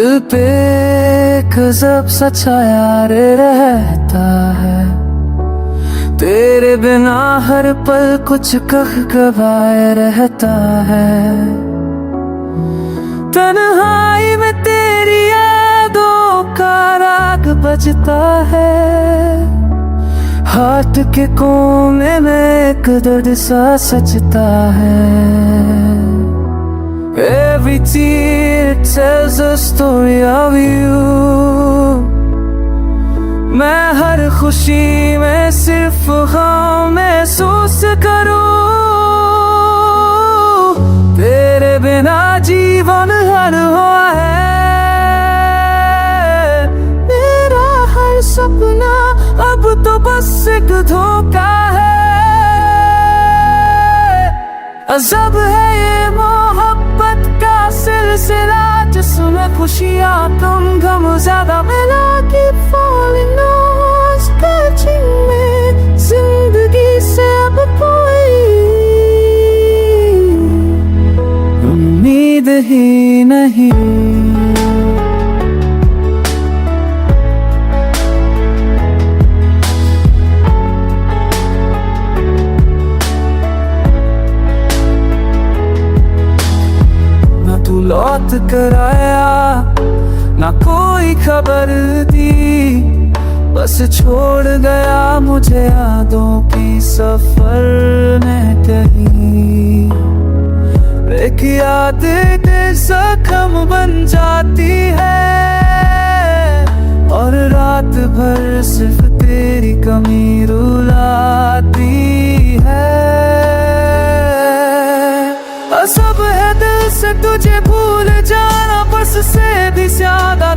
दिल पे गजब सा छाया रहता है, तेरे बिना हर पल कुछ कह गवाए रहता है। तन्हाई में तेरी यादों का राग बजता है, हाथ के कोने में एक दर्द सा सजता है। Every tear tells a story of you। मैं हर खुशी में सिर्फ गम महसूस करूं, तेरे बिना जीवन हर हुआ है। मेरा हर सपना अब तो बस एक धोखा है। अजब है ये मोहब्बत का सिलसिला, जिसमें खुशियाँ कम गम ज्यादा मिला के falling lost catching में जिंदगी से अब कोई उम्मीद ही नहीं। तू लौट कर आया ना कोई खबर दी, बस छोड़ गया मुझे यादों की सफर में कहीं। एक याद जख्म बन जाती है, और रात भर सिर्फ तेरी कमी रुलाती है। सब है दिल से तुझे भूल जाना, बस से भी ज्यादा